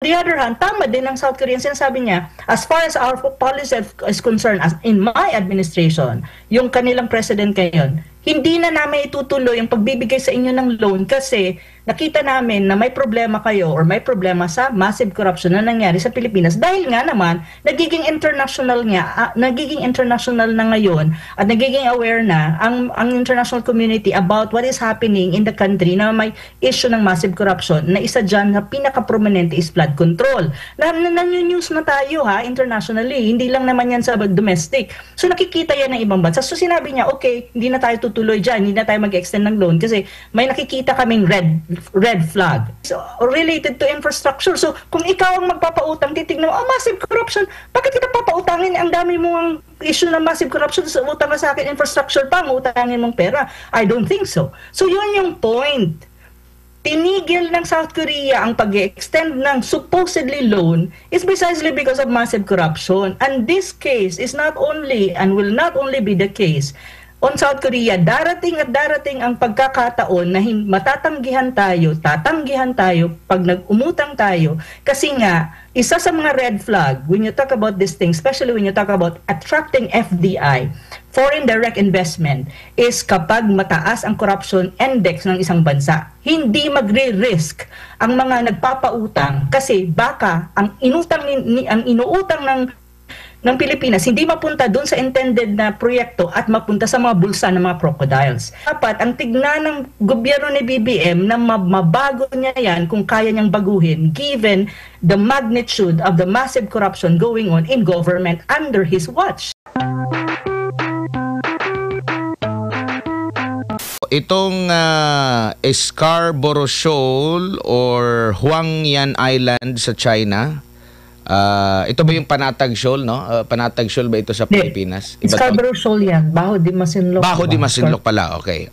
the other hand, tama din ang South Korean. Sinasabi niya, as far as our policy is concerned, as in my administration, yung kanilang president ngayon, hindi na namin itutuloy ang pagbibigay sa inyo ng loan kasi nakita namin na may problema kayo or may problema sa massive corruption na nangyari sa Pilipinas dahil nga naman nagiging international na ngayon at nagiging aware na ang international community about what is happening in the country na may issue ng massive corruption na isa dyan na pinaka-prominente is flood control. News na tayo internationally, hindi lang naman yan sa domestic. So nakikita yan ng ibang bansa. So sinabi niya, okay, hindi na tayo tutuloy dyan, hindi na tayo mag-extend ng loan kasi may nakikita kaming red flag. So, related to infrastructure. So, kung ikaw ang magpapautang, titignan mo, massive corruption. Bakit kita papautangin? Ang dami mong issue ng massive corruption. So, utang na sa akin, infrastructure pa, utangin mong pera. I don't think so. So, yun yung point. Tinigil ng South Korea ang pag-extend ng supposedly loan is precisely because of massive corruption. And this case is not only and will not only be the case on South Korea, darating ang pagkakataon na tatanggihan tayo pag nag-umutang tayo kasi nga, isa sa mga red flag when you talk about this thing, especially when you talk about attracting FDI, foreign direct investment, is kapag mataas ang corruption index ng isang bansa. Hindi magre-risk ang mga nagpapautang kasi baka ang inuutang ng Pilipinas hindi mapunta doon sa intended na proyekto at mapunta sa mga bulsa ng mga crocodiles. Dapat ang tignan ng gobyerno ni BBM na mabago niya yan kung kaya niyang baguhin given the magnitude of the massive corruption going on in government under his watch. Itong Scarborough Shoal or Huangyan Island sa China, ito ba yung Panatag Shoal, no? Panatag Shoal ba ito sa Pilipinas? Scarborough Shoal yan. Baho di Masinloc. Baho di Masinloc pala, okay.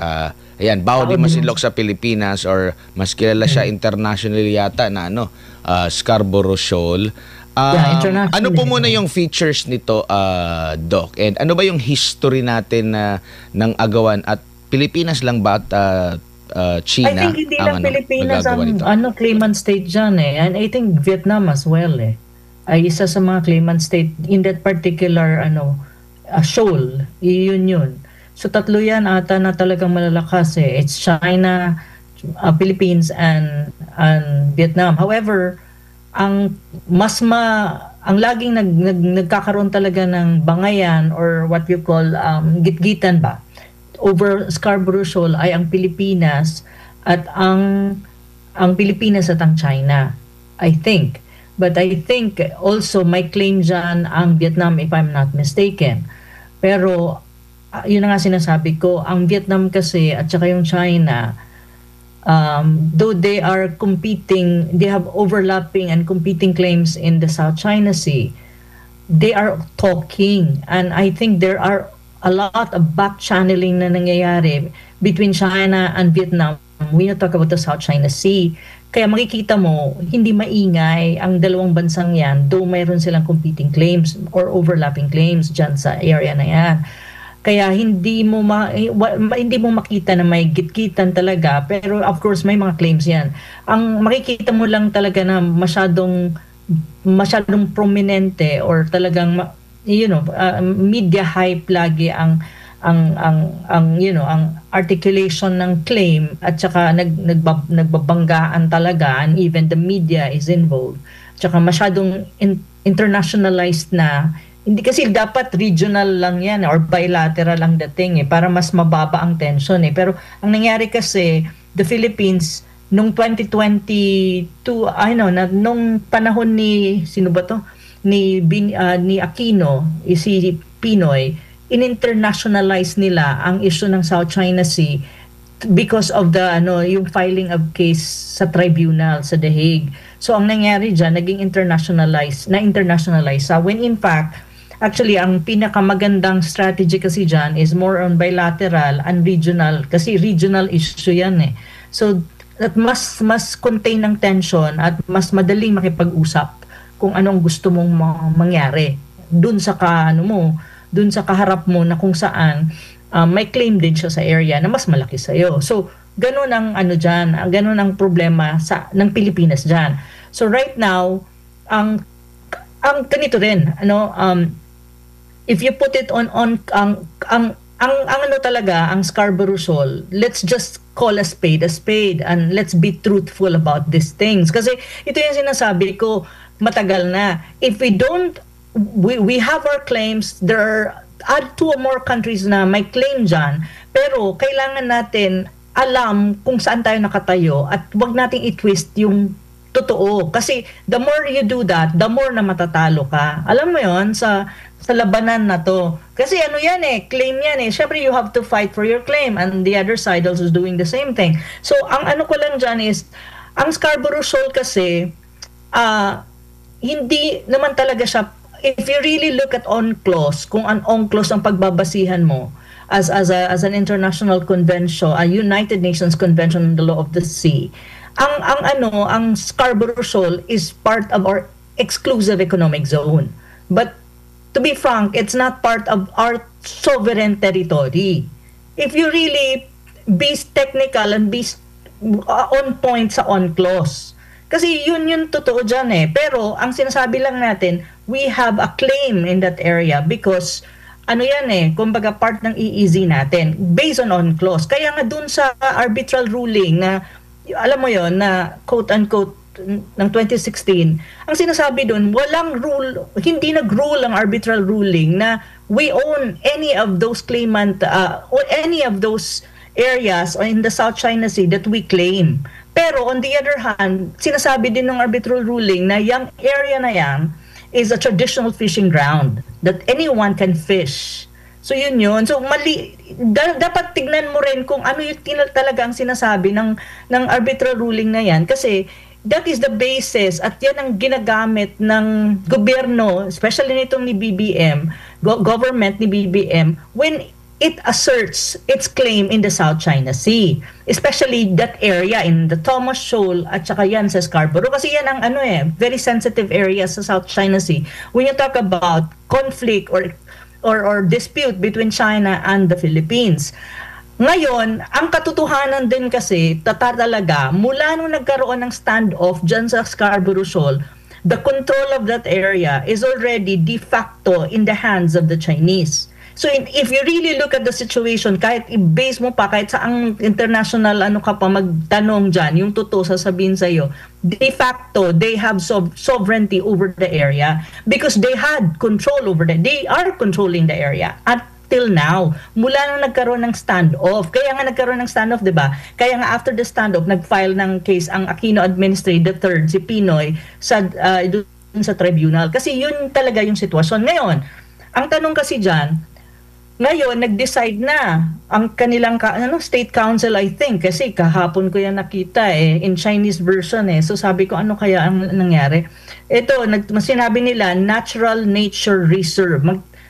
Ayan, Baho di Masinloc sa Pilipinas or mas kilala siya internationally yata na Scarborough Shoal. Ano po muna yung features nito, Doc? And ano ba yung history natin ng agawan at Pilipinas lang ba at China? I think hindi lang Pilipinas ang claimant state dyan And I think Vietnam as well ay isa sa mga claimant state in that particular shoal. Yun. So tatlo yan ata na talagang malalakas It's China, Philippines and Vietnam. However, ang laging nagkakaroon talaga ng bangayan or what you call gitgitan ba over Scarborough Shoal ay ang Pilipinas at ang Pilipinas at ang China, I think. But I think also may claim dyan ang Vietnam if I'm not mistaken. Pero yun na nga sinasabi ko, ang Vietnam kasi at saka yung China, though they are competing, they have overlapping and competing claims in the South China Sea, they are talking. And I think there are a lot of back-channeling na nangyayari between China and Vietnam when you talk about the South China Sea. Kaya makikita mo, hindi maingay ang dalawang bansang yan, though mayroon silang competing claims or overlapping claims dyan sa area na yan. Kaya hindi mo makita na may gitgitan talaga, pero of course may mga claims yan. Ang makikita mo lang talaga na masyadong prominente or talagang media hype lagi ang articulation ng claim at saka nagbabanggaan talaga and even the media is involved. Tsaka masyadong internationalized na. Hindi kasi dapat regional lang yan or bilateral ang dating para mas mababa ang tension Pero ang nangyari kasi, the Philippines nung 2022 nung panahon ni sino ba to? Ni Aquino, si Pinoy, in-internationalize nila ang issue ng South China Sea because of the yung filing of case sa tribunal sa The Hague. So ang nangyari diyan naging internationalize when in fact actually ang pinakamagandang strategy kasi diyan is more on bilateral and regional kasi regional issue yan So at mas contain ng tension at mas madaling makipag-usap kung anong gusto mong mangyari dun sa dun sa kaharap mo na kung saan may claim din siya sa area na mas malaki sa iyo. So, ganun ang ganun ang problema ng Pilipinas diyan. So right now, ang ganito rin, if you put it on ang ano talaga, ang Scarborough Shoal, let's just call a spade and let's be truthful about these things. Kasi ito yung sinasabi ko, matagal na. If we don't, we have our claims, there are 2 or more countries na may claim dyan, pero kailangan natin alam kung saan tayo nakatayo at wag nating i-twist yung totoo. Kasi the more you do that, the more na matatalo ka. Alam mo yon sa labanan na to. Kasi ano yan claim yan Syempre you have to fight for your claim and the other side also is doing the same thing. So ang ano ko lang dyan is, ang Scarborough Shoal kasi, hindi naman talaga siya, if you really look at UNCLOS, kung ang UNCLOS ang pagbabasihan mo, as an international convention, a United Nations Convention on the Law of the Sea, ang Scarborough Shoal is part of our exclusive economic zone. But to be frank, it's not part of our sovereign territory. If you really be technical and be on point sa UNCLOS, kasi yun totoo dyan Pero ang sinasabi lang natin, we have a claim in that area because ano yan kumbaga part ng EEZ natin based on UNCLOS. Kaya nga dun sa arbitral ruling na alam mo yon na quote-unquote ng 2016, ang sinasabi dun, walang rule, hindi nag-rule ang arbitral ruling na we own any of those claimant or any of those areas in the South China Sea that we claim. Pero on the other hand, sinasabi din ng arbitral ruling na yung area na yan is a traditional fishing ground that anyone can fish. So yun. So mali, dapat tignan mo rin kung ano yung talaga ang sinasabi ng arbitral ruling na yan. Kasi that is the basis at yan ang ginagamit ng gobyerno, especially nitong ni BBM, government ni BBM, when it asserts its claim in the South China Sea. Especially that area in the Thomas Shoal at saka yan sa Scarborough. Kasi yan ang very sensitive area sa South China Sea. When you talk about conflict or dispute between China and the Philippines. Ngayon, ang katotohanan din kasi, talaga, mula nung nagkaroon ng standoff dyan sa Scarborough Shoal, the control of that area is already de facto in the hands of the Chinese. So if you really look at the situation, kahit i-base mo pa, kahit sa ang international ka pa magtanong dyan, yung totoo sasabihin sa'yo, de facto, they have sovereignty over the area because they had control over they are controlling the area until now, mula nang nagkaroon ng standoff. Kaya nga nagkaroon ng standoff, di ba? Kaya nga after the standoff, nag-file ng case ang Aquino Administrative III, si Pinoy, sa tribunal. Kasi yun talaga yung sitwasyon. Ngayon, ang tanong kasi dyan, ngayon, nag-decide na ang kanilang State Council, I think, kasi kahapon ko yan nakita in Chinese version So sabi ko, ano kaya ang nangyari? Ito, sinabi nila, Natural Nature Reserve.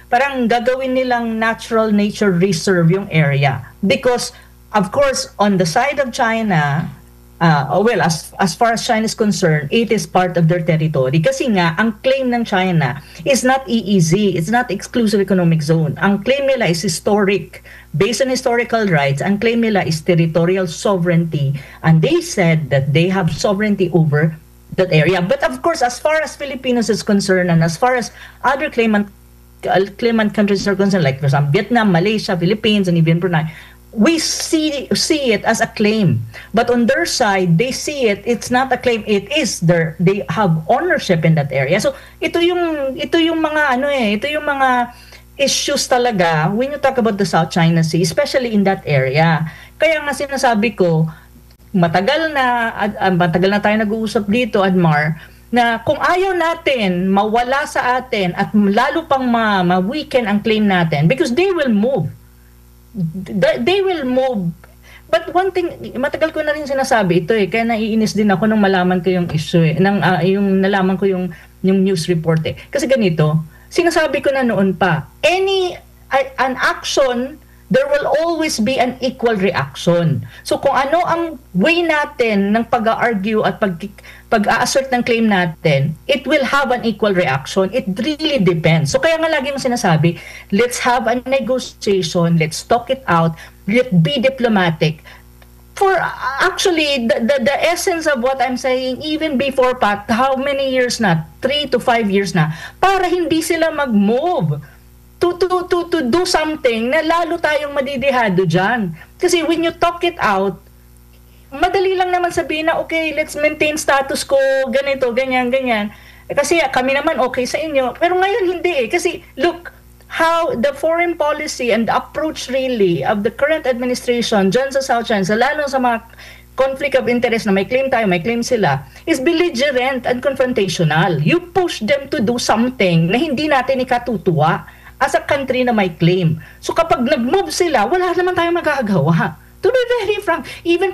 Parang gagawin nilang Natural Nature Reserve yung area. Because, of course, on the side of China, as far as China is concerned, it is part of their territory. Kasi nga, ang claim ng China is not EEZ. It's not exclusive economic zone. Ang claim nila is historic. Based on historical rights, ang claim nila is territorial sovereignty. And they said that they have sovereignty over that area. But of course, as far as Filipinos is concerned, and as far as other claimant countries are concerned, like for example, Vietnam, Malaysia, Philippines, and even Brunei, we see it as a claim. But on their side, they see it's not a claim, it is they have ownership in that area. So ito yung mga ito yung mga issues talaga when you talk about the South China Sea, especially in that area. Kaya nga sinasabi ko, matagal na tayo nag-uusap dito, Admar, na kung ayaw natin mawala sa atin at lalo pang ma-weaken ang claim natin, because they will move. But one thing, matagal ko na rin sinasabi ito kaya naiinis din ako nung malaman ko yung issue yung nalaman ko yung news report Kasi ganito, sinasabi ko na noon pa, an action, there will always be an equal reaction. So kung ano ang way natin ng pag-argue at pag-assert ng claim natin, it will have an equal reaction. It really depends. So kaya nga lagi mong sinasabi, let's have a negotiation, let's talk it out, let's be diplomatic. actually, the essence of what I'm saying, even before Pat, how many years na? 3 to 5 years na, para hindi sila mag-move to do something na lalo tayong madidihado dyan. Kasi when you talk it out, madali lang naman sabihin na, okay, let's maintain status quo, ganito, ganyan, ganyan. Kasi kami naman okay sa inyo. Pero ngayon hindi eh. Kasi look, how the foreign policy and the approach really of the current administration dyan sa South China, lalo sa mga conflict of interest na may claim tayo, may claim sila, is belligerent and confrontational. You push them to do something na hindi natin ikatutuwa as a country na may claim. So kapag nag-move sila, wala naman tayong magagawa. To be very frank, even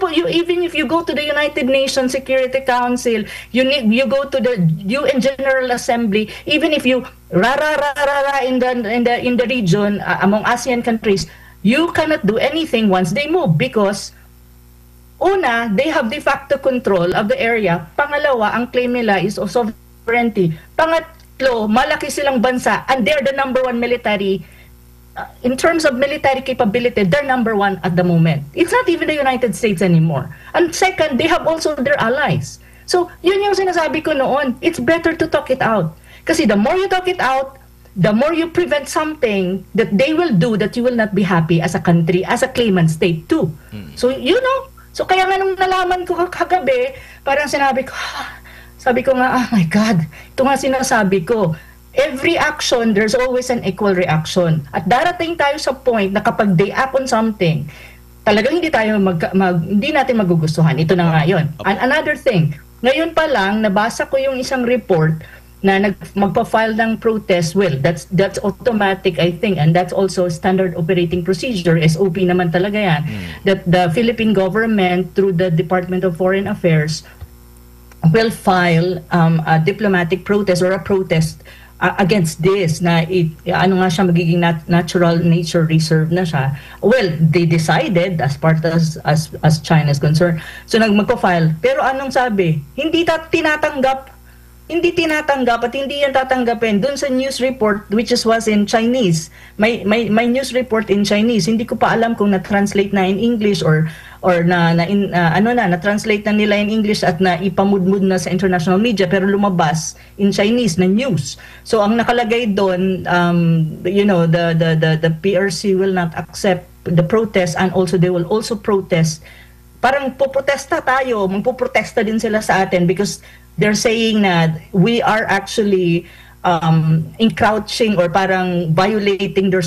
if you go to the United Nations Security Council, you go to the UN General Assembly, even if you in the region among ASEAN countries, you cannot do anything once they move because una, they have de facto control of the area. Pangalawa, ang claim nila is of sovereignty. Pangatlo, malaki silang bansa and they're the number one military. In terms of military capability, they're number one at the moment. It's not even the United States anymore. And second, they have also their allies. So, yun yung sinasabi ko noon. It's better to talk it out. Kasi the more you talk it out, the more you prevent something that they will do that you will not be happy as a country, as a claimant state too. So, you know, so kaya nga nung nalaman ko kagabi, parang sabi ko nga, oh my God, ito nga sinasabi ko. Every action, there's always an equal reaction. At darating tayo sa point na kapag they act on something, talagang hindi natin magugustuhan. Ito na nga yun. And another thing, ngayon pa lang, nabasa ko yung isang report na magpa-file ng protest. Well, that's automatic, I think, and that's also standard operating procedure. SOP naman talaga yan. That the Philippine government, through the Department of Foreign Affairs, will file a diplomatic protest or a protest against this na ano nga siya magiging natural nature reserve na siya. Well, they decided as part as China is concerned. So magpa-file. Pero anong sabi? Hindi tinatanggap at hindi yan tatanggapin dun sa news report which was in Chinese. May news report in Chinese. Hindi ko pa alam kung na-translate na in English or na-translate na nila in English at na ipamudmud na sa international media pero lumabas in Chinese na news. So ang nakalagay doon, the PRC will not accept the protest and also they will also protest. Parang poprotesta tayo, magpoprotesta din sila sa atin because they're saying na we are actually encroaching or parang violating their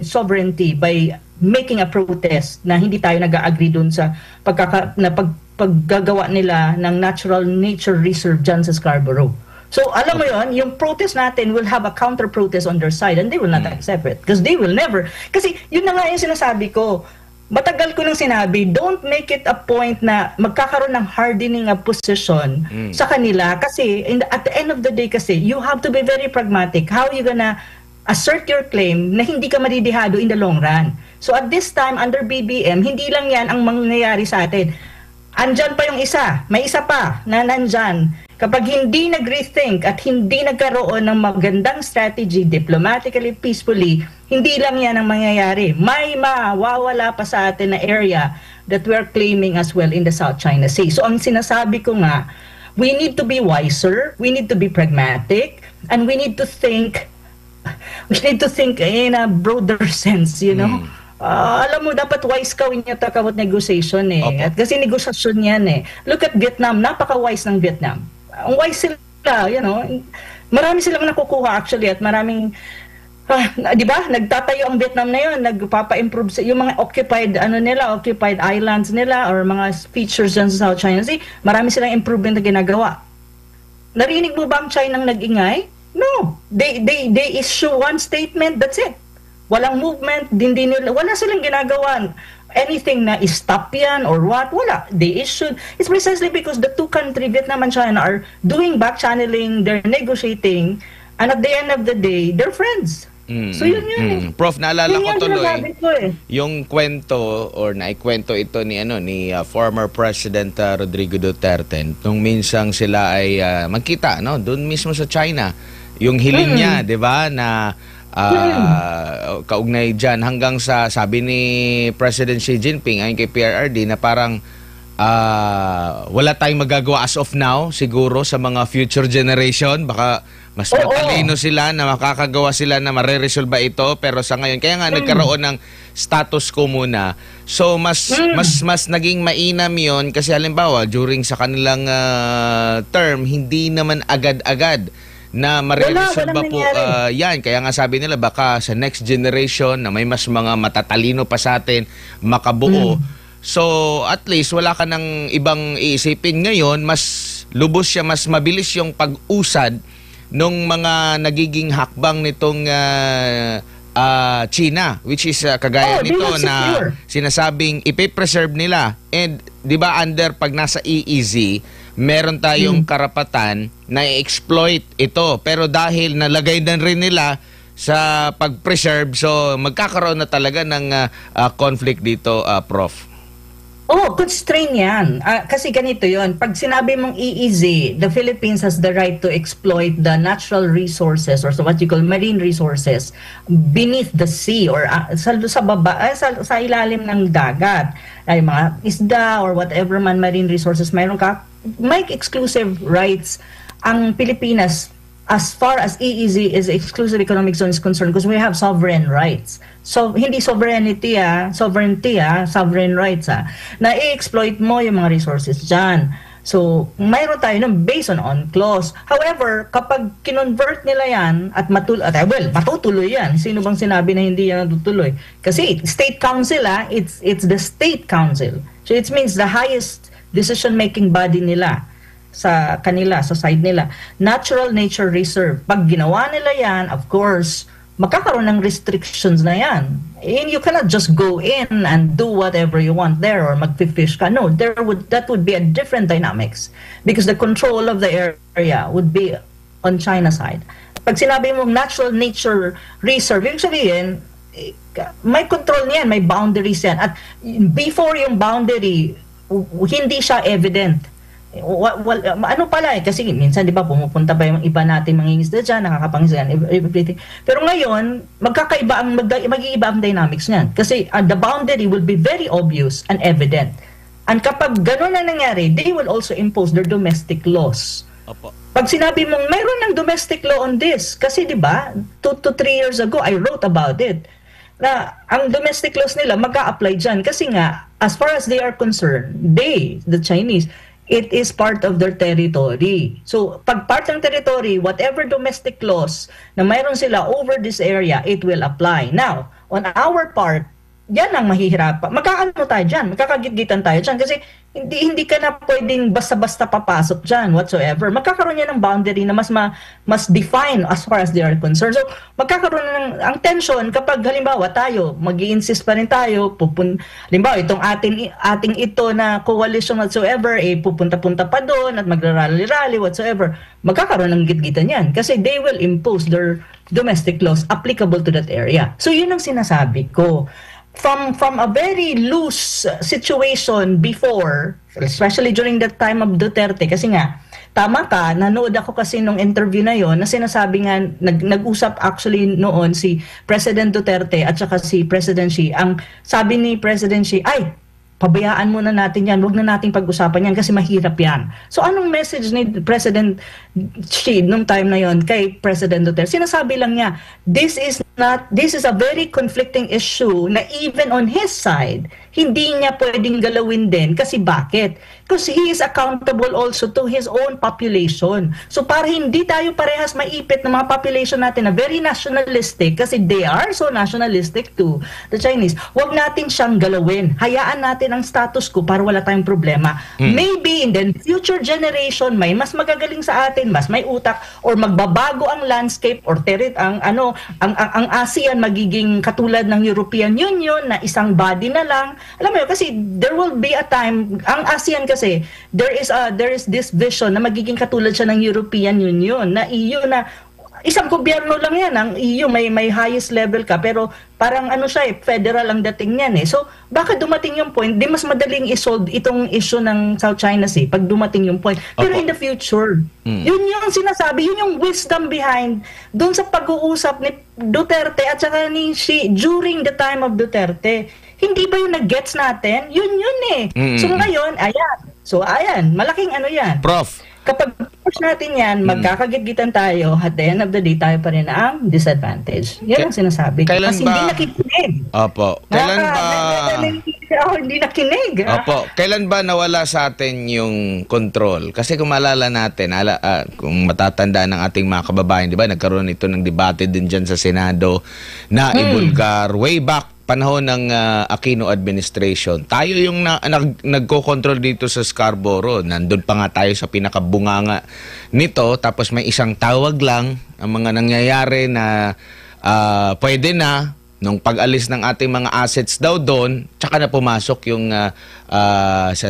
sovereignty by making a protest na hindi tayo nag-agree dun sa paggagawa nila ng natural nature reserve dyan sa Scarborough. So alam mo yon, yung protest natin will have a counter protest on their side and they will not accept it because they will never, kasi yun na nga yung sinasabi ko, matagal ko nang sinabi, don't make it a point na magkakaroon ng hardening of position sa kanila kasi at the end of the day kasi you have to be very pragmatic. How you gonna assert your claim na hindi ka madidihado in the long run? So at this time, under BBM, hindi lang yan ang mangyayari sa atin. Andyan pa yung isa, may isa pa na nandyan. Kapag hindi nag-rethink at hindi nagkaroon ng magandang strategy, diplomatically, peacefully, hindi lang yan ang mangyayari. May mawawala pa sa atin na area that we're claiming as well in the South China Sea. So ang sinasabi ko nga, we need to be wiser, we need to be pragmatic, and we need to think in a broader sense, you know. Alam mo, dapat wise ka when you talk about negotiation eh. At kasi negosasyon yan eh. Look at Vietnam, napaka-wise ng Vietnam. Ang wise sila, you know. Marami silang nakukuha actually at maraming, di ba, nagtatayo ang Vietnam na yun, nagpapa-improve sa yung mga occupied islands nila or mga features dyan sa South China Sea. Marami silang improvement na ginagawa. Narinig mo ba ang China nag-ingay? No. They issue one statement, that's it. Walang movement, wala silang ginagawa. Anything na stop yan or what, wala. They issued. It's precisely because the two countries, Vietnam and China, are doing back channeling, they're negotiating, and at the end of the day, they're friends. So yun yun. Prof, naalala ko tuloy yung kwento or naikwento ito ni former President Rodrigo Duterte nung minsang sila ay magkita doon mismo sa China. Yung hiling niya, 'di ba, na kaugnay dyan hanggang sa sabi ni President Xi Jinping ayon kay PRRD na parang wala tayong magagawa as of now siguro sa mga future generation, baka mas matalino sila na makakagawa sila na mareresolba ito, pero sa ngayon kaya nga nagkaroon ng status quo muna. So mas naging mainam 'yon kasi halimbawa during sa kanilang term hindi naman agad-agad na mareresolba po yan. Kaya nga sabi nila baka sa next generation na may mas mga matatalino pa sa atin makabuo. So at least wala ka ng ibang iisipin ngayon, mas lubos siya, mas mabilis yung pag-usad nung mga nagiging hakbang nitong China, which is kagaya nito na sinasabing ipipreserve nila. And di ba under pag nasa EEZ meron tayong karapatan na i-exploit ito. Pero dahil nalagay na rin nila sa pag-preserve, so magkakaroon na talaga ng conflict dito, Prof. Constraint yan. Kasi ganito yon. Pag sinabi mong EEZ, the Philippines has the right to exploit the natural resources or so what you call marine resources beneath the sea or sa baba, sa ilalim ng dagat. Ay mga isda or whatever man marine resources mayroon ka, may exclusive rights ang Pilipinas as far as EEZ is exclusive economic zone is concerned because we have sovereign rights. So hindi sovereignty sovereign rights na i-exploit mo yung mga resources dyan. So mayroon tayo ng based on UNCLOS. However, kapag kinonvert nila yan at matutuloy yan. Sino bang sinabi na hindi yan natutuloy? Kasi State Council it's the State Council. So it means the highest decision-making body nila sa kanila, sa side nila. Natural Nature Reserve. Pag ginawa nila yan, of course, magkakaroon ng restrictions na yan. And you cannot just go in and do whatever you want there or mag-fish ka. No, that would be a different dynamics because the control of the area would be on China's side. Pag sinabi mong Natural Nature Reserve, yung sabihin, may control niyan, may boundaries yan. At before yung boundary, hindi siya evident. Ano pala kasi minsan di ba pumupunta pa yung iba natin mangingisda dyan, nakakapangisda everything. Pero ngayon mag-iiba ang dynamics niyan kasi the boundary will be very obvious and evident. And kapag gano'n na nangyari, they will also impose their domestic laws. Pag sinabi mong mayroon ng domestic law on this, kasi di ba 2 to 3 years ago I wrote about it na ang domestic laws nila mag-a-apply dyan kasi nga as far as they are concerned, the Chinese, it is part of their territory. So, pag part ng territory, whatever domestic laws na mayroon sila over this area, it will apply. Now, on our part, yan ang mahihirapan. Magkakaano tayo dyan? Magkakagitgitan tayo dyan kasi hindi ka na pwedeng basta-basta papasok dyan whatsoever. Magkakaroon yan ng boundary na mas define as far as they are concerned. So, magkakaroon ng ang tension kapag halimbawa tayo, mag-i-insist pa rin tayo, halimbawa itong ating ito na coalition whatsoever, pupunta-punta pa doon at magrarally-rally whatsoever. Magkakaroon ng gitgitan yan kasi they will impose their domestic laws applicable to that area. So, yun ang sinasabi ko. From a very loose situation before, especially during that time of Duterte, kasi nga, tama ka, nanood ako kasi nung interview na yon na sinasabi nga, nag-usap actually noon si President Duterte at saka si President Xi. Ang sabi ni President Xi, pabayaan muna natin yan, wag na nating pag-usapan yan kasi mahirap yan. So anong message ni President Xi nung time na yon kay President Duterte? Sinasabi lang niya, this is a very conflicting issue na even on his side, hindi niya pwedeng galawin din. Kasi bakit? Because he is accountable also to his own population. So para hindi tayo parehas maipit ng mga population natin na very nationalistic, kasi they are so nationalistic too, the Chinese, wag natin siyang galawin. Hayaan natin ang status quo para wala tayong problema. Maybe in the future generation, may mas magagaling sa atin, mas may utak, or magbabago ang landscape or ang ASEAN magiging katulad ng European Union na isang body na lang. Alam mo yun, kasi there will be a time, ang ASEAN kasi, there is this vision na magiging katulad siya ng European Union, na EU na isang gobyerno lang yan, ang EU may highest level ka, pero parang ano siya federal ang dating niyan eh. So baka dumating yung point, di mas madaling isolve itong issue ng South China Sea pag dumating yung point. Pero in the future, yun yung sinasabi, yun yung wisdom behind doon sa pag-uusap ni Duterte at saka ni Xi during the time of Duterte. Hindi ba yung nag-gets natin? Yun eh. So ngayon, ayan. So ayan, malaking ano yan. Prof, kapag push natin yan, magkakagitgitan tayo, at the end of the day, tayo pa rin ang disadvantage. Yan ang sinasabi ko. Kasi hindi nakikinig. Opo. Kailan ba... hindi nakinig. Opo. Kailan ba nawala sa atin yung control? Kasi kung maalala natin, kung matatandaan ng ating mga kababayan, di ba, nagkaroon ito ng debate din dyan sa Senado na ibulgar way back panahon ng Aquino administration. Tayo yung nagko-control dito sa Scarborough. Nandun pa nga tayo sa pinakabunganga nito. Tapos may isang tawag lang ang mga nangyayari na pwede na nung pag-alis ng ating mga assets daw doon, tsaka na pumasok yung sa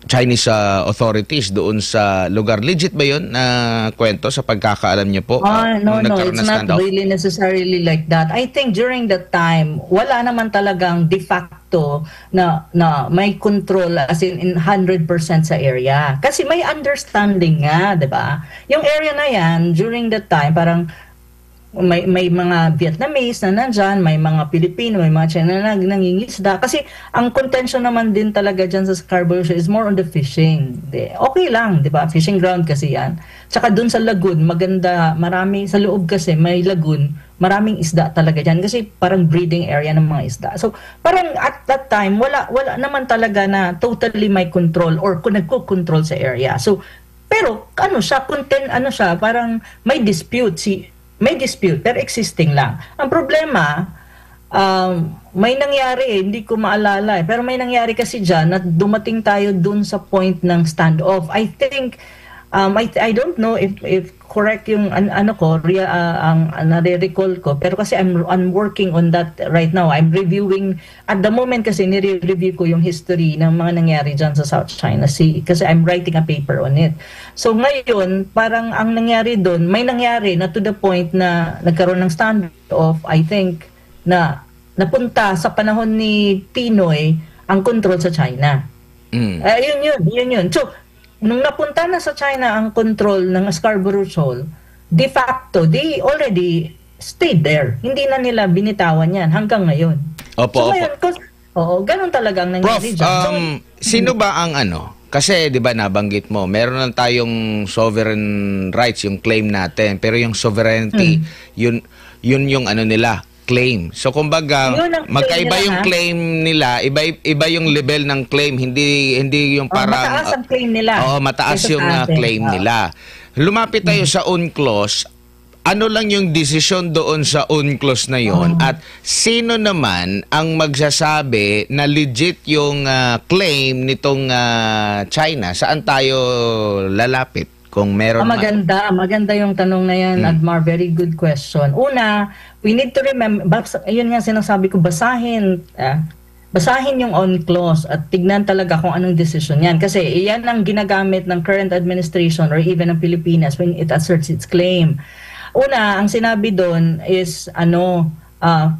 Chinese authorities doon sa lugar. Legit ba yun na kwento sa pagkakaalam niyo po? No, it's not really necessarily like that. I think during that time, wala naman talagang de facto na may control as in 100% sa area. Kasi may understanding nga, di ba? Yung area na yan, during that time, parang may mga Vietnamese na nandyan, may mga Pilipino, may mga China na nangingisda. Kasi ang contention naman din talaga dyan sa Scarborough is more on the fishing. Okay lang, di ba? Fishing ground kasi yan. Tsaka dun sa lagoon, maganda, marami, sa loob kasi may lagoon, maraming isda talaga dyan. Kasi parang breeding area ng mga isda. So parang at that time, wala naman talaga na totally may control or nagko-control sa area. So, pero ano siya, parang may dispute pero existing lang. Ang problema, may nangyari, hindi ko maalala pero may nangyari kasi dyan na dumating tayo dun sa point ng standoff. I think, I don't know if correct yung ang nare-recall ko, pero kasi I'm working on that right now. I'm reviewing, at the moment kasi nire-review ko yung history ng mga nangyari dyan sa South China Sea kasi I'm writing a paper on it. So ngayon, parang ang nangyari doon, may nangyari na to the point na nagkaroon ng standoff, I think, na napunta sa panahon ni Pinoy ang control sa China. Yun. So, nung napunta na sa China ang control ng Scarborough Shoal, de facto, they already stayed there. Hindi na nila binitawan yan hanggang ngayon. Opo, so ngayon, ganun talaga ang nangyari Prof, dyan. So, sino ba ang kasi di ba nabanggit mo, meron lang tayong sovereign rights, yung claim natin, pero yung sovereignty, yun yung nila, claim. So kumbaga, magkaiba yung claim nila, iba yung level ng claim, hindi yung parang mataas ang claim nila. Mataas yung claim nila. Lumapit tayo sa UNCLOS. Ano lang yung desisyon doon sa UNCLOS na yon at sino naman ang magsasabi na legit yung claim nitong China? Saan tayo lalapit? Kung meron maganda yung tanong na yan, Admar. Very good question. Una, we need to remember, ayun nga sinasabi ko, basahin yung UNCLOS at tignan talaga kung anong decision yan. Kasi iyan ang ginagamit ng current administration or even ng Pilipinas when it asserts its claim. Una, ang sinabi doon is,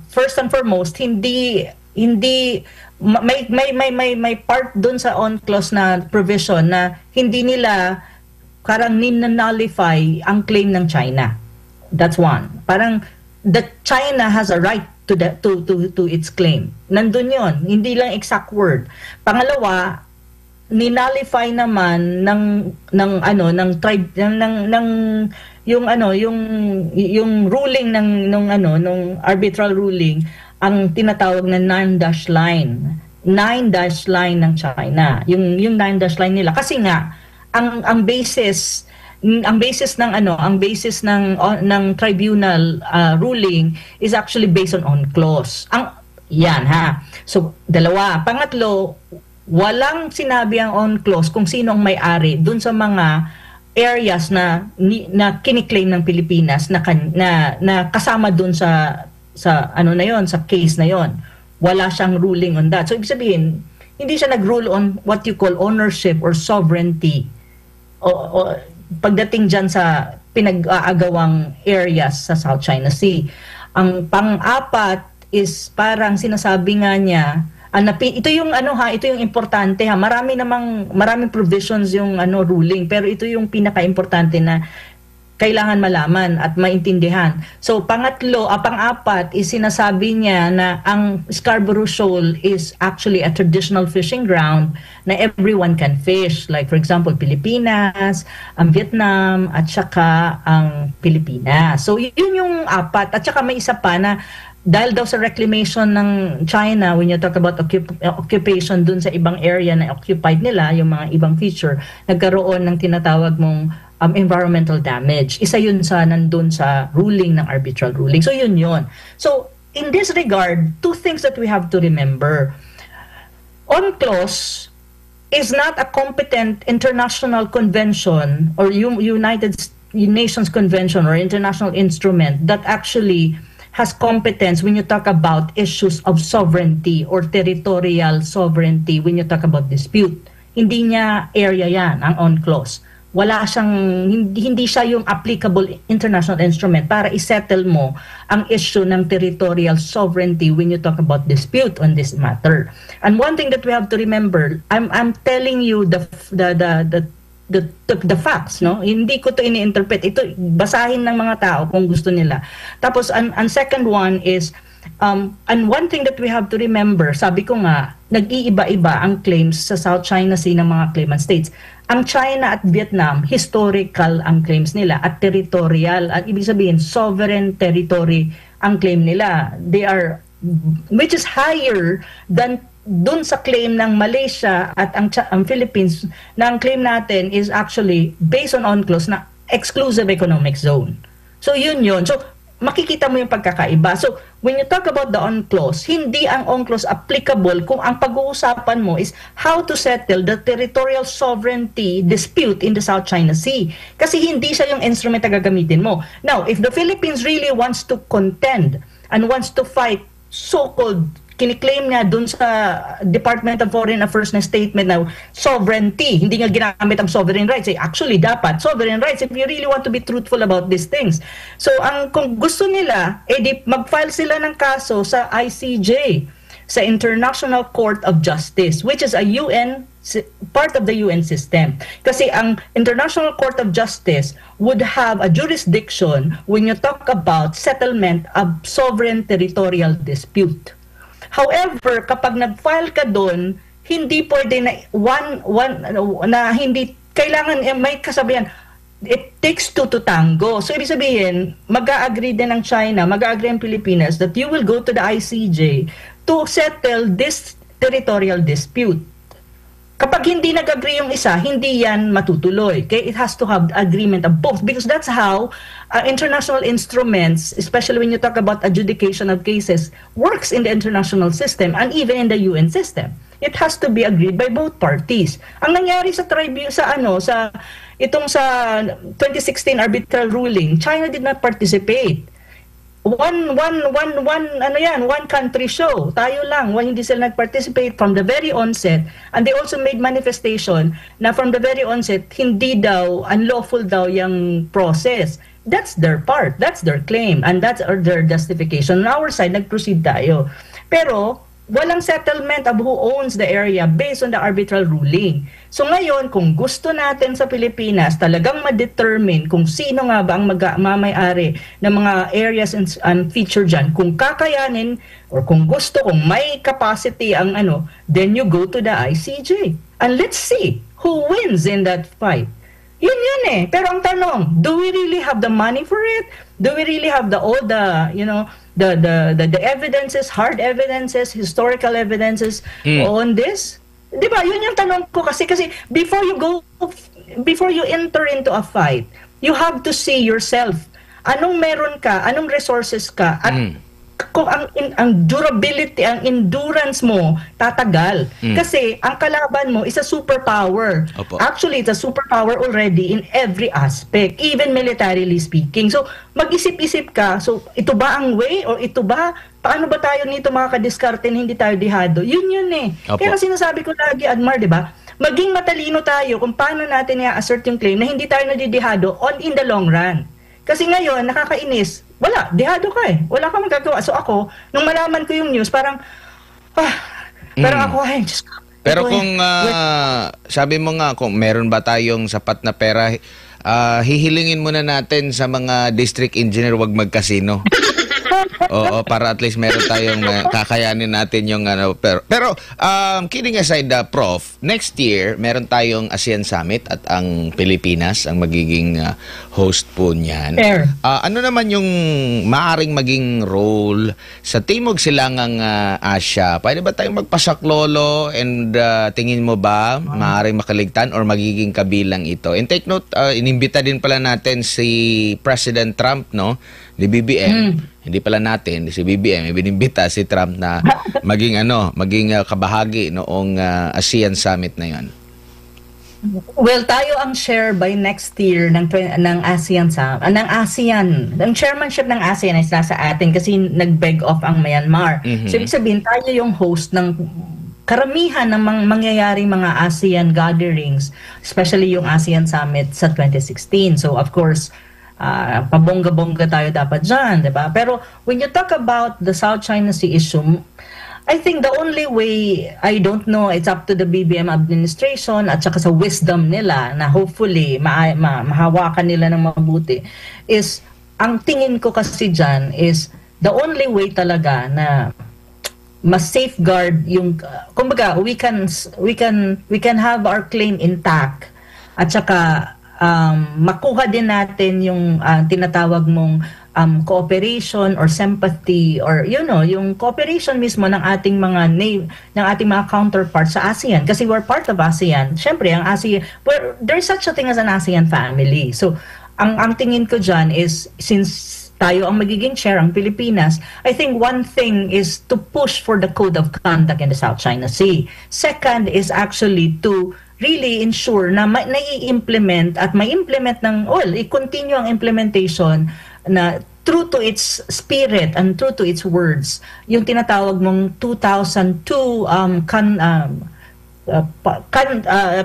first and foremost, may part doon sa UNCLOS na provision na hindi nila parang ninannullify ang claim ng China. That's one. Parang China has a right to its claim. Nandun yon, hindi lang exact word. Pangalawa, ninullify naman ng tribe yung ruling nung arbitral ruling, ang tinatawag na 9-dash line. 9-dash line ng China. Yung 9-dash line nila kasi nga ang basis ng tribunal ruling is actually based on UNCLOS. So dalawa. Pangatlo, walang sinabi ang UNCLOS kung sino ang may-ari dun sa mga areas na kiniklaim ng Pilipinas na kasama dun sa case na yon. Wala siyang ruling on that. So ibig sabihin, hindi siya nag-rule on what you call ownership or sovereignty o pagdating dyan sa pinag-aagawang areas sa South China Sea. Ang pang-apat is parang sinasabi nga niya, ito yung ito yung importante ha. Maraming provisions yung ruling, pero ito yung pinaka-importante na kailangan malaman at maintindihan. So pang-apat is sinasabi niya na ang Scarborough Shoal is actually a traditional fishing ground na everyone can fish. Like for example, Pilipinas, ang Vietnam, at saka ang Pilipinas. So yun yung apat. At saka may isa pa na dahil daw sa reclamation ng China, when you talk about occupation dun sa ibang area na occupied nila, yung mga ibang feature, nagkaroon ng tinatawag mong environmental damage. Isa yun sa nandun sa ruling ng arbitral ruling. So yun. So in this regard, two things that we have to remember. UNCLOS is not a competent international convention or United Nations convention or international instrument that actually has competence when you talk about issues of sovereignty or territorial sovereignty when you talk about dispute. Hindi niya area yan, ang UNCLOS. Wala siyang, hindi siya yung applicable international instrument para isettle mo ang issue ng territorial sovereignty when you talk about dispute on this matter. And one thing that we have to remember, I'm telling you the facts, no? Hindi ko to ini-interpret. Ito basahin ng mga tao kung gusto nila. Tapos ang second one is and one thing that we have to remember, sabi ko nga, nag-iiba-iba ang claims sa South China Sea ng mga claimant states. Ang China at Vietnam, historical ang claims nila at territorial. At ibig sabihin, sovereign territory ang claim nila. They are, which is higher than dun sa claim ng Malaysia at ang Philippines, na ang claim natin is actually based on UNCLOS na exclusive economic zone. So yun. So makikita mo yung pagkakaiba. So when you talk about the UNCLOS, hindi ang UNCLOS applicable kung ang pag-uusapan mo is how to settle the territorial sovereignty dispute in the South China Sea. Kasi hindi siya yung instrument na gagamitin mo. Now, if the Philippines really wants to contend and wants to fight so-called kiniklaim nga dun sa Department of Foreign Affairs na statement na sovereignty, hindi nga ginamit ang sovereign rights. Actually, dapat sovereign rights if you really want to be truthful about these things. So, kung gusto nila, mag-file sila ng kaso sa ICJ, sa International Court of Justice, which is part of the UN system. Kasi ang International Court of Justice would have a jurisdiction when you talk about settlement of sovereign territorial dispute. However, kapag nag-file ka doon, hindi pwede na hindi kailangan may kasabihan, it takes two to tango. So ibig sabihin, mag-a-agree din ng China, mag-a-agree ang Pilipinas that you will go to the ICJ to settle this territorial dispute. Kapag hindi nag-agree yung isa, hindi yan matutuloy. Okay? It has to have agreement of both because that's how international instruments, especially when you talk about adjudication of cases, works in the international system and even in the UN system. It has to be agreed by both parties. Ang nangyari sa itong sa 2016 arbitral ruling, China did not participate. One country show. Tayo lang, hindi sila nag-participate from the very onset. And they also made manifestation na from the very onset, hindi daw, unlawful daw yung process. That's their part. That's their claim. And that's their justification. On our side, nag-proceed tayo. Pero, walang settlement of who owns the area based on the arbitral ruling. So ngayon, kung gusto natin sa Pilipinas talagang ma-determine kung sino nga ba ang mamayari ng mga areas and feature dyan, kung kakayanin or kung gusto, kung may capacity ang then you go to the ICJ. And let's see who wins in that fight. Yun eh. Pero ang tanong, do we really have the money for it? Do we really have the evidences, hard evidences, historical evidences on this? 'Di ba? Yun yung tanong ko kasi before you enter into a fight, you have to see yourself. Anong meron ka, anong resources ka, at kung ang durability, ang endurance mo tatagal. Kasi ang kalaban mo is a superpower. Opo. Actually, it's a superpower already in every aspect, even militarily speaking. So, mag-isip-isip ka, so ito ba ang way or ito ba, paano ba tayo nito makakadiskarte na hindi tayo dihado? Yun eh. Opo. Kaya sinasabi ko lagi, Admar, di ba? maging matalino tayo kung paano natin i-assert yung claim na hindi tayo nadidihado in the long run. Kasi ngayon, nakakainis, wala, dihado ka eh. Wala kang magagawa. So ako, nung malaman ko yung news, parang, parang ako, ay, Diyos ko. Pero kung, sabi mo nga, kung meron ba tayong sapat na pera, hihilingin muna natin sa mga district engineer wag magkasino. Oo, para at least meron tayong kakayanin natin yung ano. Pero kidding aside, Prof, next year meron tayong ASEAN Summit at ang Pilipinas ang magiging host po niyan. Ano naman yung maaring maging role sa Timog Silangang Asya? Pwede ba tayong magpasaklolo and tingin mo ba maaring makaligtan or magiging kabilang ito? And take note, inimbita din pala natin si President Trump, no? Ni BBM. Hindi pala natin, si BBM, ibinimbita si Trump na maging kabahagi noong ASEAN Summit na 'yon. Well, tayo ang share by next year ng ASEAN ng ASEAN. Ang chairmanship ng ASEAN ay nasa atin kasi nag-beg off ang Myanmar. So ibig sabihin tayo yung host ng karamihan ng mangyayaring mga ASEAN gatherings, especially yung ASEAN Summit sa 2016. So of course, pabongga-bongga tayo dapat dyan, diba? Pero when you talk about the South China Sea issue, I think the only way, I don't know, it's up to the BBM administration at saka sa wisdom nila na hopefully mahawakan nila ng mabuti, is, ang tingin ko kasi dyan is, the only way talaga na mas safeguard yung, kumbaga, we can have our claim intact at saka makuha din natin yung tinatawag mong cooperation or sympathy or yung cooperation mismo ng ating mga counterparts sa ASEAN kasi we're part of ASEAN. Syempre ang ASEAN, there's such a thing as an ASEAN family. So ang tingin ko dyan is, since tayo ang magiging chair, ang Pilipinas, I think one thing is to push for the code of conduct in the South China Sea. Second is actually to really ensure na nai-implement at mai-implement i-continue ang implementation na true to its spirit and true to its words. Yung tinatawag mong 2002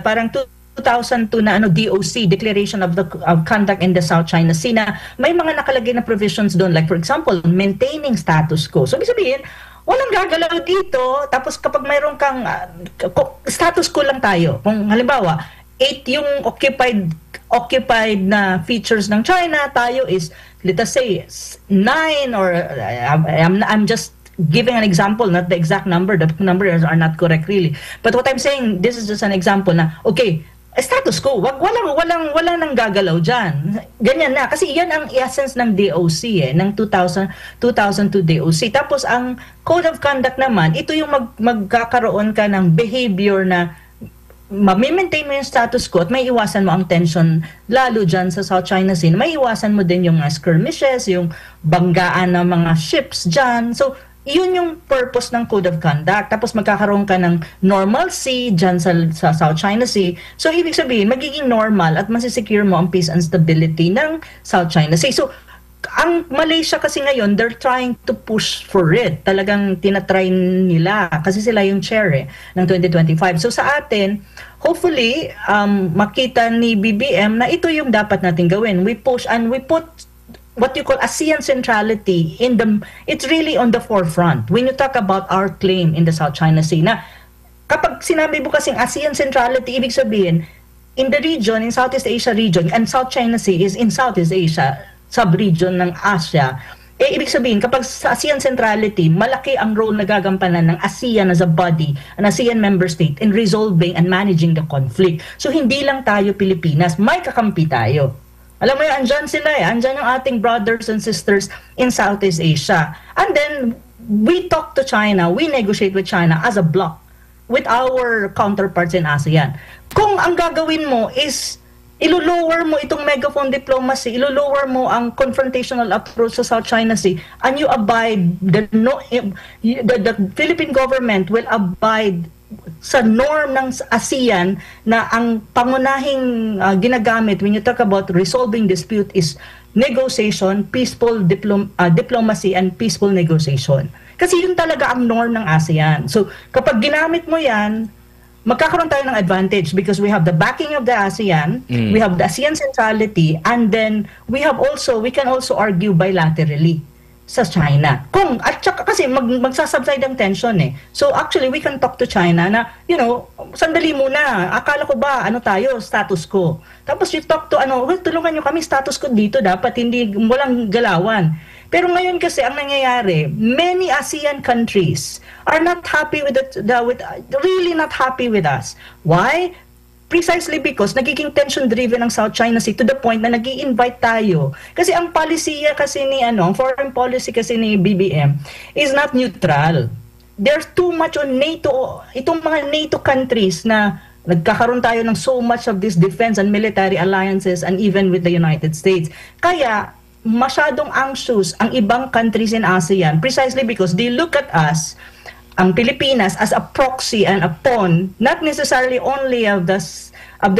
parang 2002 na DOC, Declaration of Conduct in the South China Sea, na may mga nakalagay na provisions doon, like for example, maintaining status quo. So ibig sabihin, walang gagalaw dito, tapos kapag mayroon kang status quo lang tayo. Kung halimbawa, 8 yung occupied na features ng China, tayo is, let us say, 9 or I'm just giving an example, not the exact number. The numbers are not correct really. But what I'm saying, this is just an example na, okay, status quo, walang nang gagalaw dyan. Ganyan na. Kasi yan ang essence ng DOC ng 2002 DOC. Tapos ang Code of Conduct naman, ito yung magkakaroon ka ng behavior na ma-maintain mo yung status quo at may iwasan mo ang tension lalo dyan sa South China Sea. May iwasan mo din yung skirmishes, yung banggaan ng mga ships dyan. So, yun yung purpose ng Code of Conduct. Tapos magkakaroon ka ng normalcy dyan sa South China Sea. So, ibig sabihin, magiging normal at masisecure mo ang peace and stability ng South China Sea. So, ang Malaysia kasi ngayon, they're trying to push for it. Talagang tinatry nila kasi sila yung chair ng 2025. So, sa atin, hopefully, makita ni BBM na ito yung dapat natin gawin. We push and we put what you call ASEAN centrality it's really on the forefront when you talk about our claim in the South China Sea. Na kapag sinabi mo kasing ASEAN centrality, ibig sabihin in the region, in Southeast Asia region, and South China Sea is in Southeast Asia sub-region ng Asia, ibig sabihin kapag sa ASEAN centrality, malaki ang role na gagampanan ng ASEAN as a body, an ASEAN member state in resolving and managing the conflict. So hindi lang tayo Pilipinas, may kakampi tayo. Alam mo yun, andyan sila andyan yung ating brothers and sisters in Southeast Asia. And then, we talk to China, we negotiate with China as a bloc with our counterparts in ASEAN. Kung ang gagawin mo is, ilo-lower mo itong megaphone diplomacy, ilo-lower mo ang confrontational approach sa South China Sea, and you abide, the Philippine government will abide sa norm ng ASEAN na ang pangunahing ginagamit when you talk about resolving dispute is negotiation, peaceful diplomacy and peaceful negotiation. Kasi yun talaga ang norm ng ASEAN. So kapag ginamit mo yan, magkakaroon tayo ng advantage because we have the backing of the ASEAN, we have the ASEAN centrality, and then we can also argue bilaterally sa China. Kasi magsasubside ang tension eh. So actually, we can talk to China na, sandali muna, akala ko ba, status quo. Tapos you talk to, tulungan nyo kami, status quo dito, dapat walang galawan. Pero ngayon kasi ang nangyayari, many ASEAN countries are not happy really not happy with us. Why? Precisely because nagiging tension-driven ang South China Sea to the point na nag-i-invite tayo. Kasi ang policy kasi ang foreign policy kasi ni BBM is not neutral. There's too much on NATO, itong mga NATO countries na nagkakaroon tayo ng so much of this defense and military alliances and even with the United States. Kaya masyadong anxious ang ibang countries in ASEAN precisely because they look at us, ang Pilipinas, as a proxy and a pawn, not necessarily only of the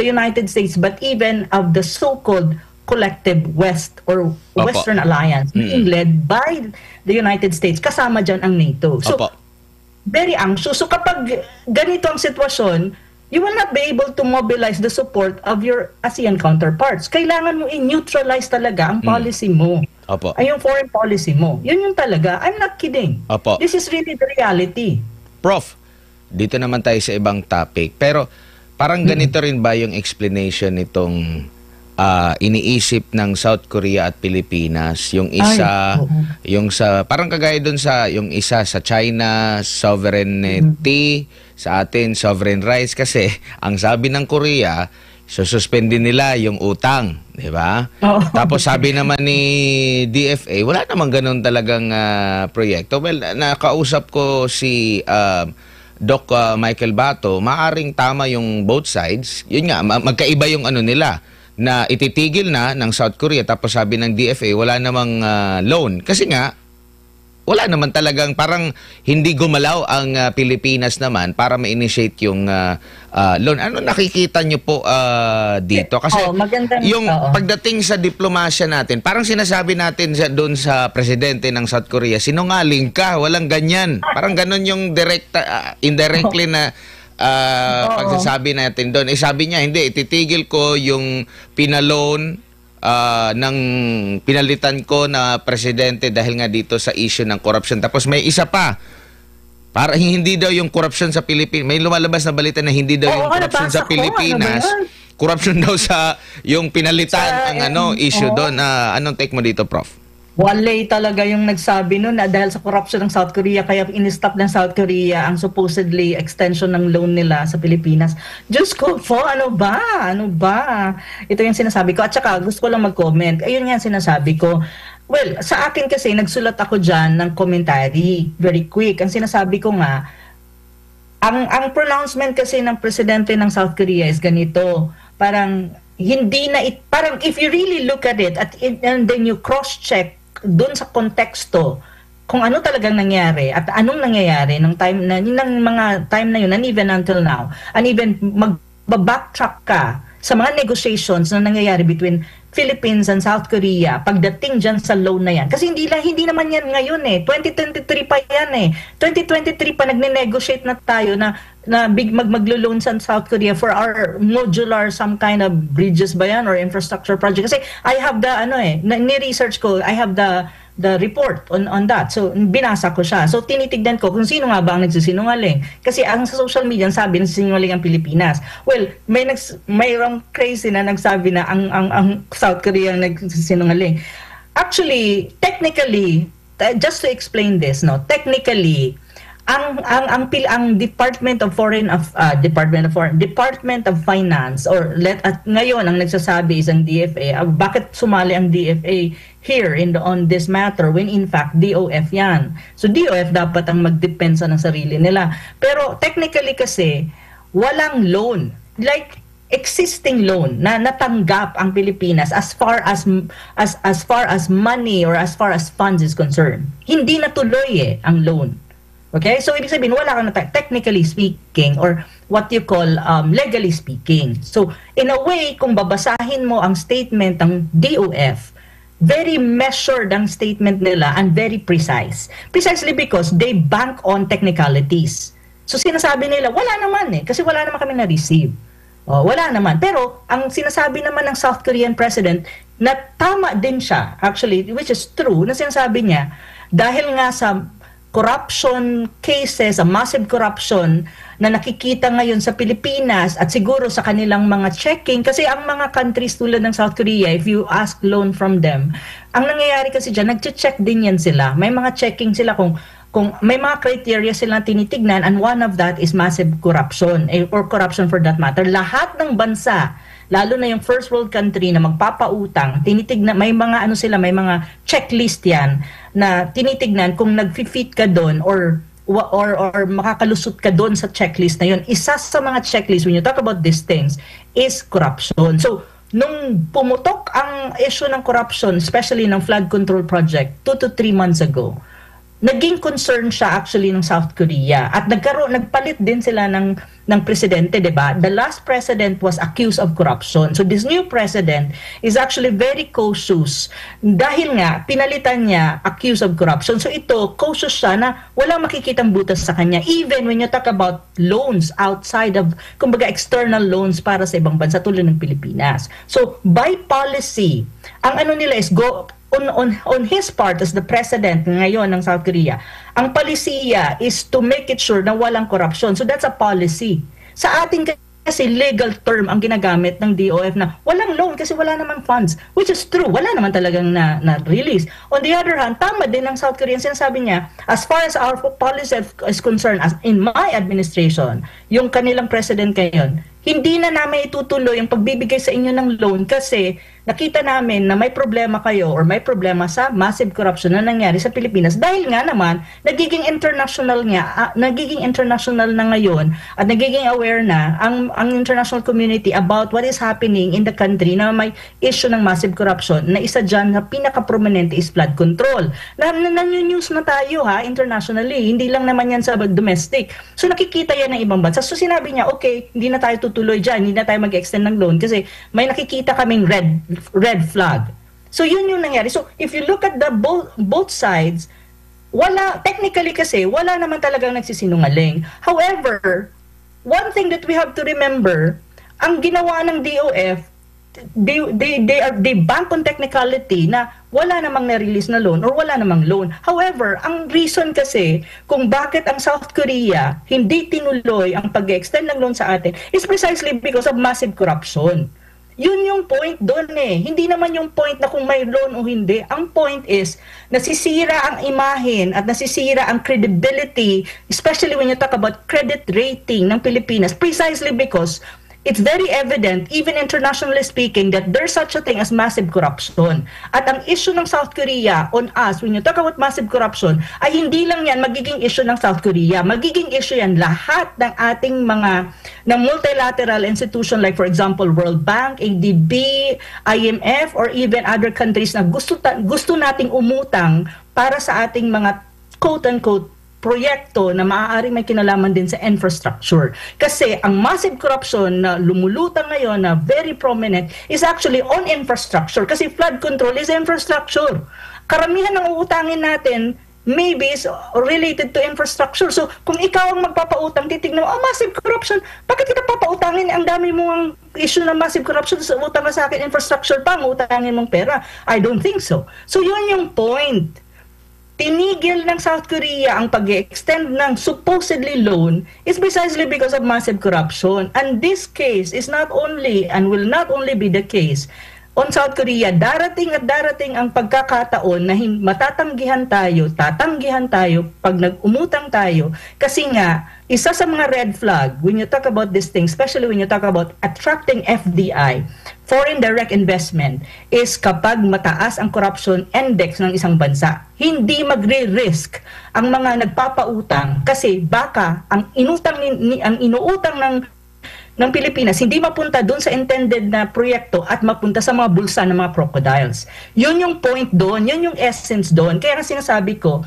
United States but even of the so-called collective West or Western Alliance being led by the United States, kasama dyan ang NATO. So, very anxious. So kapag ganito ang sitwasyon, you will not be able to mobilize the support of your ASEAN counterparts. Kailangan mo i-neutralize talaga ang policy mo. Ay yung foreign policy mo. Yun yung talaga. I'm not kidding. This is really the reality. Prof, dito naman tayo sa ibang topic. Pero parang ganito rin ba yung explanation nitong iniisip ng South Korea at Pilipinas? Yung isa, parang kagaya dun yung isa sa China, sovereignty, sa atin, sovereign rights. Kasi ang sabi ng Korea, sususpendin nila yung utang, di ba? Tapos sabi naman ni DFA, wala namang ganun talagang proyekto. Well, nakausap ko si Doc Michael Bato, maaring tama yung both sides. Yun nga, magkaiba yung nila na ititigil na ng South Korea, tapos sabi ng DFA, wala namang loan. Kasi nga, wala naman talagang, parang hindi gumalaw ang Pilipinas naman para ma-initiate yung loan. Ano nakikita nyo po dito? Kasi yung pagdating sa diplomasya natin, parang sinasabi natin doon sa presidente ng South Korea, sinungaling ka, walang ganyan. Parang ganun yung indirectly na pagsasabi natin doon. Sabi niya, hindi, ititigil ko yung pinaloan ng pinalitan ko na presidente dahil nga dito sa issue ng corruption. Tapos may isa pa, para hindi daw yung corruption sa Pilipinas, may lumalabas na balita na hindi daw yung corruption sa Pilipinas, corruption daw sa yung pinalitan ang issue doon. Anong take mo dito, Prof? Walay talaga yung nagsabi nun na dahil sa corruption ng South Korea, kaya in-stop ng South Korea ang supposedly extension ng loan nila sa Pilipinas. Diyos ko po, ano ba? Ito yung sinasabi ko. At saka gusto ko lang mag-comment. Ayun nga sinasabi ko. Well, sa akin kasi, nagsulat ako dyan ng commentary. Very quick. Ang sinasabi ko nga, ang pronouncement kasi ng presidente ng South Korea is ganito. Parang parang if you really look at it and then you cross-check doon sa konteksto kung ano talagang nangyari at anong nangyayari ng mga time na yun and even until now, and even mag-backtrack ka sa mga negotiations na nangyayari between Philippines and South Korea pagdating dyan sa loan na yan. Kasi hindi naman yan ngayon 2023 pa yan 2023 pa nagne-negotiate na tayo na maglo-loan sa South Korea for our modular some kind of bridges ba yan or infrastructure project. Kasi I have the ni-research ko, I have the report on that. So binasa ko siya. So tinitignan ko kung sino nga ba ang nagsisinungaling. Kasi ang sa social media sabi nagsisinungaling ang Pilipinas. Well, mayroong crazy na nagsabi na ang South Korea ang nagsisinungaling. Actually, technically, just to explain this, technically ang Department of Finance or ngayon ang nagsasabi is ang DFA. Bakit sumali ang DFA here on this matter when in fact DOF yan? So DOF dapat ang magdepensa ng sarili nila. Pero technically kasi walang loan. Like existing loan na natanggap ang Pilipinas as far as money or as far as funds is concerned. Hindi natuloy ang loan. Okay? So, ibig sabihin, wala kang technically speaking or what you call legally speaking. So, in a way, kung babasahin mo ang statement ng DOF, very measured ang statement nila and very precise. Precisely because they bank on technicalities. So sinasabi nila, wala naman kasi wala naman kami na-receive. Wala naman. Pero ang sinasabi naman ng South Korean president na tama din siya, actually, which is true, na sinasabi niya, dahil nga sa corruption cases, a massive corruption na nakikita ngayon sa Pilipinas at siguro sa kanilang mga checking, kasi ang mga countries tulad ng South Korea, if you ask loan from them, ang nangyayari kasi dyan, nag-check din yan sila. May mga checking sila kung may mga criteria silang tinitignan, and one of that is massive corruption, or corruption for that matter. Lahat ng bansa, lalo na yung first world country na magpapautang, tinitignan, may mga may mga checklist yan na tinitignan kung nag-fit ka doon or makakalusot ka doon sa checklist na yun. Isa sa mga checklist when you talk about these things is corruption. So, nung pumutok ang issue ng corruption, especially ng flood control project 2 to 3 months ago, naging concern siya actually ng South Korea at nagpalit din sila ng presidente, 'di ba? The last president was accused of corruption. So this new president is actually very cautious dahil nga pinalitan niya accused of corruption. So ito, cautious siya na walang makikitang butas sa kanya, even when you talk about loans outside of, kumbaga, external loans para sa ibang bansa tulad ng Pilipinas. So by policy, ang nila is on his part as the president ngayon ng South Korea, ang palisiya is to make it sure na walang corruption. So that's a policy. Sa ating kasi legal term ang ginagamit ng DOF na walang loan kasi wala namang funds, which is true. Wala naman talagang na-release. On the other hand, tama din ng South Korean, sinasabi niya, as far as our policy is concerned, as in my administration, yung kanilang president ngayon, hindi na namin itutuloy yung pagbibigay sa inyo ng loan kasi nakita namin na may problema kayo or may problema sa massive corruption na nangyari sa Pilipinas dahil nga naman nagiging international na ngayon at nagiging aware na ang international community about what is happening in the country na may issue ng massive corruption na isa dyan na pinaka-prominente is flood control. News na tayo internationally, hindi lang naman yan sa domestic. So nakikita yan ng ibang bansa. So sinabi niya, okay, hindi na tayo tutuloy dyan, hindi na tayo mag-extend ng loan kasi may nakikita kaming red flag. So yun yung nangyari. So if you look at the both sides, technically kasi wala naman talagang nagsisinungaling. However, one thing that we have to remember, ang ginawa ng DOF, they bank on technicality na wala namang na-release na loan or wala namang loan. However, ang reason kasi kung bakit ang South Korea hindi tinuloy ang pag-extend ng loan sa atin is precisely because of massive corruption. Yun yung point doon Hindi naman yung point na kung may loan o hindi. Ang point is, nasisira ang imahen at nasisira ang credibility, especially when you talk about credit rating ng Pilipinas, precisely because it's very evident, even internationally speaking, that there's such a thing as massive corruption. At ang issue ng South Korea on us, when you talk about massive corruption, ay hindi lang yan magiging issue ng South Korea. Magiging issue yan lahat ng ating mga multilateral institution like for example World Bank, ADB, IMF, or even other countries na gusto nating umutang para sa ating mga quote-unquote proyekto na maaaring may kinalaman din sa infrastructure. Kasi ang massive corruption na lumulutang ngayon na very prominent is actually on infrastructure kasi flood control is infrastructure. Karamihan ng uutangin natin maybe is related to infrastructure. So kung ikaw ang magpapautang, titignan mo, massive corruption, bakit kita papautangin? Ang dami mo ang issue ng massive corruption, sa utang ka sa akin, infrastructure pa, ang utangin mong pera. I don't think so. So yun yung point. Tinigil ng South Korea ang pag-extend ng supposedly loan is precisely because of massive corruption. And this case is not only and will not only be the case on South Korea. Darating at darating ang pagkakataon na tatanggihan tayo pag nag-umutang tayo kasi nga isa sa mga red flag when you talk about this thing, especially when you talk about attracting FDI, foreign direct investment, is kapag mataas ang corruption index ng isang bansa. Hindi magre-risk ang mga nagpapautang kasi baka ang inuutang ng Pilipinas hindi mapunta doon sa intended na proyekto at mapunta sa mga bulsa ng mga crocodiles. Yun yung point doon, yun yung essence doon. Kaya nga sinasabi ko,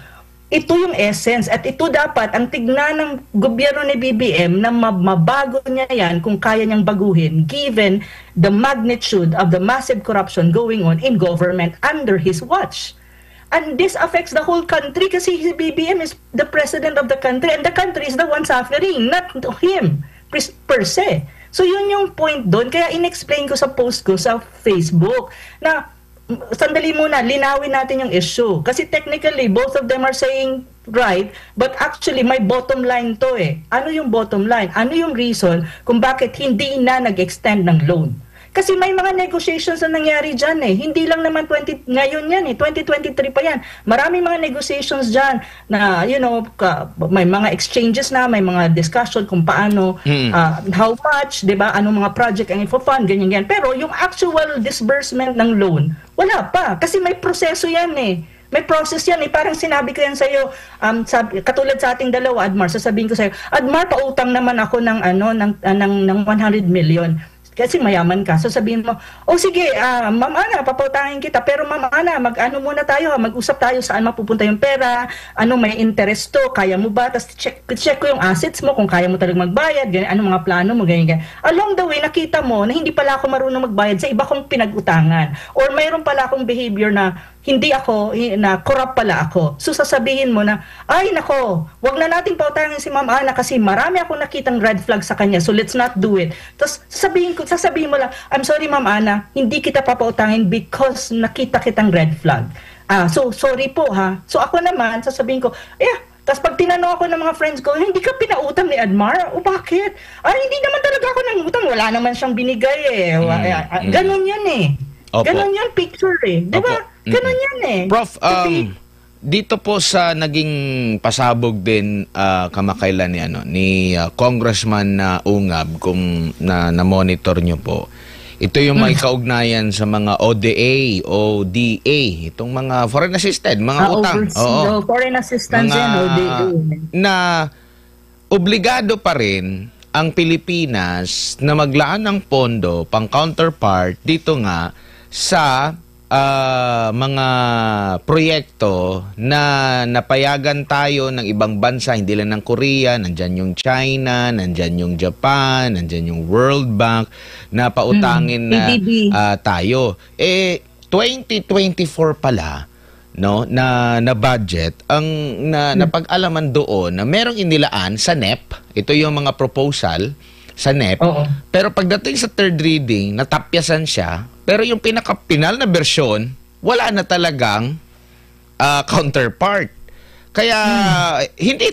ito yung essence at ito dapat ang tignan ng gobyerno ni BBM na mabago niya yan kung kaya niyang baguhin given the magnitude of the massive corruption going on in government under his watch. And this affects the whole country kasi si BBM is the president of the country and the country is the one suffering, not him per se. So yun yung point doon. Kaya in-explain ko sa post ko sa Facebook na sandali muna, linawin natin yung issue. Kasi technically, both of them are saying right, but actually may bottom line to eh. Ano yung bottom line? Ano yung reason kung bakit hindi na nag-extend ng loan? Kasi may mga negotiations na nangyari dyan eh. Hindi lang naman ngayon yan eh. 2023 pa yan. Maraming mga negotiations dyan na, you know, may mga exchanges na, may mga discussion kung paano, how much, di ba? Anong mga project ang ifo-fund, ganyan. Pero yung actual disbursement ng loan, wala pa. Kasi may proseso yan eh. May process yan eh. Parang sinabi ko yan sa'yo, katulad sa ating dalawa, Admar, sasabihin ko sa'yo, Admar, pautang naman ako ng 100 million. Kasi mayaman ka. So sabihin mo, oh sige, Ma'am Ana, papautangin kita. Pero Ma'am Ana, mag-ano muna tayo, mag-usap tayo saan mapupunta yung pera, ano may interest to, kaya mo ba? Tapos check ko yung assets mo, kung kaya mo talagang magbayad, ganyan, ano mga plano mo, ganyan. Along the way, nakita mo na hindi pala ako marunong magbayad sa iba kong pinag-utangan. Or mayroon pala akong behavior na hindi ako, na corrupt pala ako. So sasabihin mo na, ay nako, wag na natin pautangin si Ma'am Ana kasi marami akong nakitang red flag sa kanya, so let's not do it. Tapos sasabihin mo lang, I'm sorry Ma'am Ana, hindi kita papautangin because nakita kitang red flag. So sorry po ha. So ako naman, sasabihin ko, tapos pag tinanong ako ng mga friends ko, hindi ka pinautang ni Admar? O bakit? Hindi naman talaga ako nangutang, wala naman siyang binigay eh. Ganon yan eh. Opo. Ganon yan picture eh. Di ba? Ganon yan eh. Prof, dito po sa naging pasabog din kamakailan ni Congressman Ungab, kung na-monitor nyo po, ito yung may kaugnayan sa mga ODA, itong mga foreign assisted, mga utang. Foreign assistance yan, ODA. Na obligado pa rin ang Pilipinas na maglaan ng pondo pang counterpart dito nga sa mga proyekto na napayagan tayo ng ibang bansa, hindi lang ng Korea, nandyan yung China, nandyan yung Japan, nandyan yung World Bank, na pautangin na tayo. 2024 pala, no, na budget ang napag-alaman doon na merong inilaan sa NEP. Ito yung mga proposal sa NEP. Pero pagdating sa third reading, natapyasan siya. Pero yung pinaka-final na bersyon, wala na talagang counterpart. Kaya hindi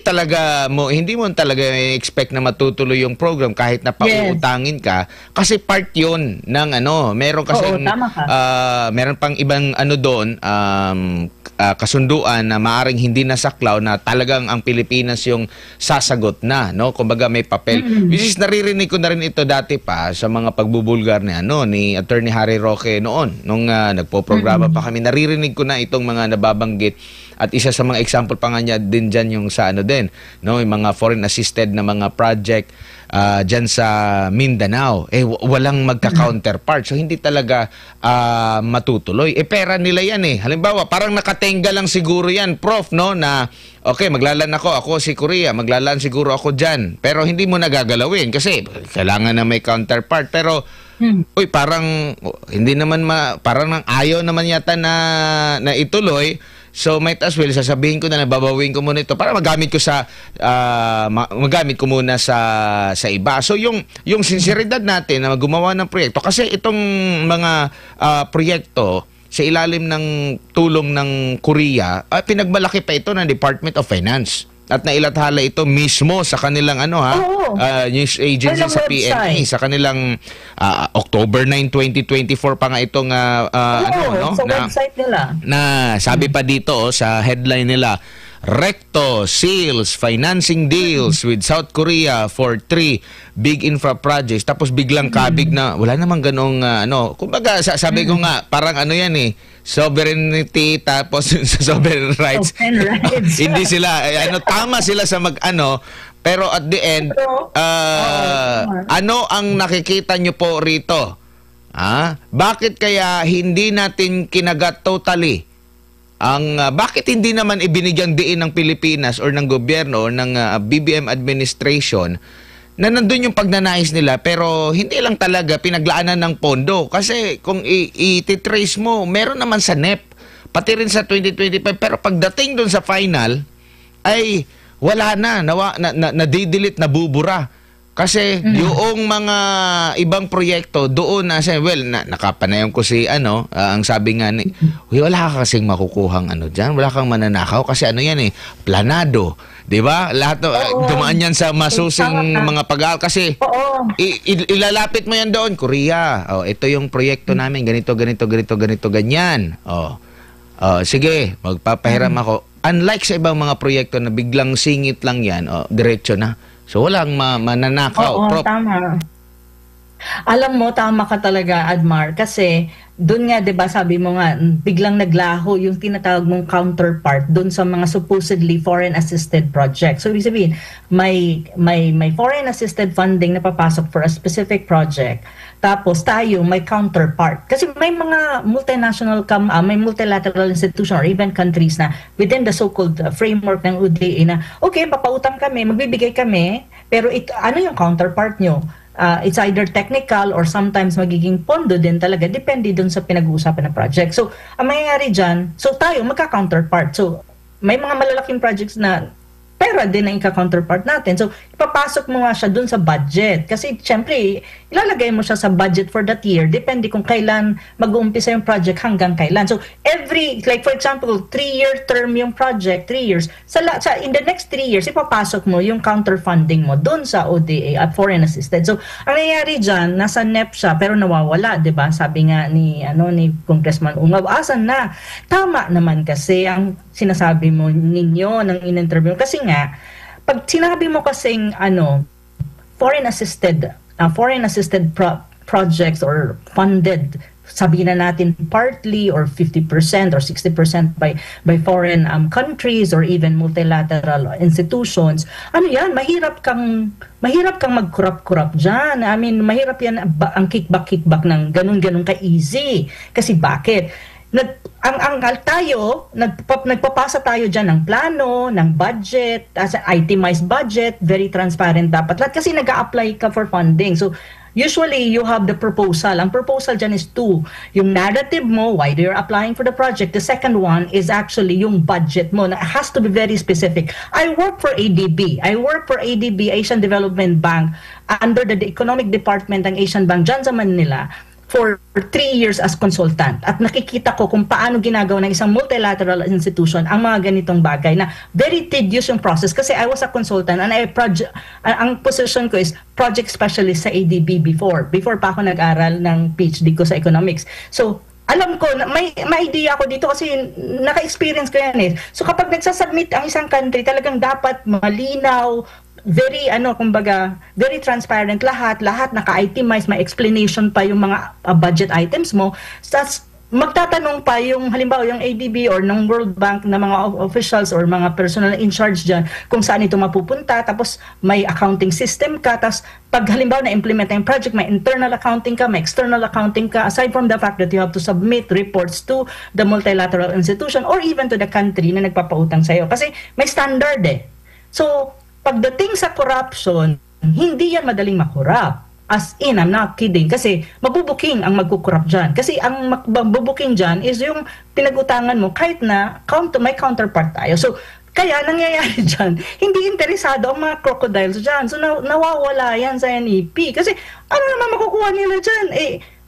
mo talaga expect na matutuloy yung program kahit na pauutangin ka, kasi part 'yon ng meron kasi meron pang ibang doon, kasunduan na maaring hindi nasaklaw na talagang ang Pilipinas yung sasagot na, no? Kumbaga may papel. Which is naririnig ko na rin ito dati pa sa mga pagbubulgar ni Attorney Harry Roque noon nung nagpo-programa pa kami. Naririnig ko na itong mga nababanggit, at isa sa mga example pa nga niya din dyan yung sa yung mga foreign assisted na mga project dyan sa Mindanao. Walang magka-counterpart. So, hindi talaga matutuloy. Pera nila yan eh. Halimbawa, parang nakatenga lang siguro yan, Prof, no? Na, okay, maglalaan ako si Korea, maglalaan siguro ako dyan. Pero hindi mo nagagalawin kasi kailangan na may counterpart. Pero, parang hindi naman parang ayaw naman yata na ituloy. So might as well sasabihin ko na babawin ko muna ito para magamit ko muna sa iba. So yung sinseridad natin na gumawa ng proyekto, kasi itong mga proyekto sa ilalim ng tulong ng Korea, pinagmalaki pa ito ng Department of Finance. At nailathala ito mismo sa kanilang news agency sa PNP, sa kanilang October 9, 2024 pa nga itong sa website nila. Na sabi pa dito sa headline nila, Recto seals financing deals with South Korea for 3 big infra projects. Tapos biglang kabig na wala namang ganong kumbaga sabi ko nga parang yan sovereignty, tapos sa sovereign rights. Hindi sila tama sila sa pero at the end ano ang nakikita nyo po rito? Bakit kaya hindi natin kinagat totally bakit hindi naman ibinigyang diin ng Pilipinas or ng gobyerno or ng BBM administration na nandun yung pagnanais nila, pero hindi lang talaga pinaglaanan ng pondo? Kasi kung i-trace mo, meron naman sa NEP pati rin sa 2025. Pero pagdating dun sa final, ay wala na, nadidelete, nabubura. Kasi yung mga ibang proyekto doon nakapanayon ko si ang sabi nga ni, wala ka kasing makukuhang diyan, wala kang mananakaw kasi yan planado, 'di ba? Lahat dumaan yan sa masusing mga pag-aaral kasi ilalapit mo yan doon, Korea. Ito yung proyekto namin, ganito, ganyan. Sige, magpapahiram ako. Unlike sa ibang mga proyekto na biglang singit lang yan, diretso na. So, walang mananakaw. Oo, tama. Alam mo, tama ka talaga, Admar. Kasi, doon nga, di ba, sabi mo nga, biglang naglaho yung tinatawag mong counterpart doon sa mga supposedly foreign-assisted projects. So, ibig sabihin, may foreign-assisted funding na papasok for a specific project. Tapos, tayo, may counterpart. Kasi may mga may multilateral institution or even countries na within the so-called framework ng UDA na, okay, papautang kami, magbibigay kami, pero ano yung counterpart nyo? It's either technical or sometimes magiging pondo din talaga, depende dun sa pinag-uusapan na project. So, ang mangyayari dyan, so tayo magka-counterpart. So, may mga malalaking projects na pera din ang ika-counterpart natin. So, ipapasok mo nga siya dun sa budget. Kasi, syempre, ilalagay mo siya sa budget for that year. Depende kung kailan mag-uumpisa yung project hanggang kailan. So, like for example, 3-year term yung project, 3 years. In the next 3 years, ipapasok mo yung counter-funding mo dun sa ODA at foreign assisted. So, ang nangyayari dyan, nasa NEP siya, pero nawawala, di ba? Sabi nga ni Congressman Ungab, asan na? Tama naman kasi ang sinasabi mo ninyo ng in-interview. Kasi nga, pag sinabi mo kasing foreign assisted projects or funded, sabihin na natin partly or 50% or 60% by foreign countries or even multilateral institutions, yan, mahirap kang mag-corrupt diyan. I mean, mahirap yan ang kickback ng ganun ka-easy. Kasi bakit? Nagpapasa tayo dyan ng plano, ng budget, as itemized budget, very transparent dapat lahat kasi nag-a-apply ka for funding. So, usually, you have the proposal. Ang proposal dyan is 2. Yung narrative mo, why you're applying for the project. The second one is actually yung budget mo. It has to be very specific. I work for ADB, Asian Development Bank, under the Economic Department ng Asian Bank dyan sa Manila, for 3 years as consultant at nakikita ko kung paano ginagawa ng isang multilateral institution ang mga ganitong bagay na very tedious yung process kasi I was a consultant and ang position ko is project specialist sa ADB before pa ako nag-aral ng PhD ko sa economics. So alam ko, may idea ako dito kasi naka-experience ko yan eh. So kapag nagsasubmit ang isang country, talagang dapat malinaw, very very transparent lahat naka-itemize, may explanation pa yung mga budget items mo. Tapos magtatanong pa yung halimbawa yung ADB or ng World Bank na mga officials or mga personal in charge dyan kung saan ito mapupunta. Tapos may accounting system ka. Tapos pag halimbawa na-implement yung project, may internal accounting ka, may external accounting ka, aside from the fact that you have to submit reports to the multilateral institution or even to the country na nagpapautang sa'yo. Kasi may standard eh. So, pagdating sa corruption, hindi yan madaling makorap. As in, I'm not kidding. Kasi mabubuking ang magkukorap dyan. Kasi ang mabubuking dyan is yung pinag-utangan mo kahit na may counterpart tayo. So, kaya nangyayari dyan, hindi interesado ang mga crocodiles dyan. So, nawawala yan sa NEP. Kasi ano naman makukuha nila dyan?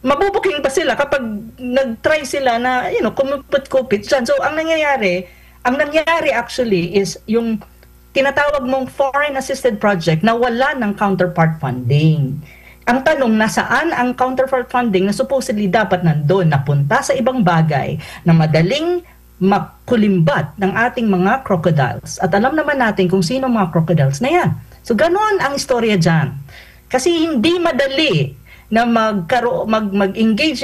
Mabubuking pa sila kapag nag-try sila na, kumupit-kupit dyan. So, ang nangyayari actually is yung tinatawag mong foreign-assisted project na wala ng counterpart funding. Ang tanong, nasaan ang counterpart funding na supposedly dapat nandun, napunta sa ibang bagay na madaling makulimbat ng ating mga crocodiles. At alam naman natin kung sino mga crocodiles na yan. So, ganon ang istorya dyan. Kasi hindi madali na mag-engage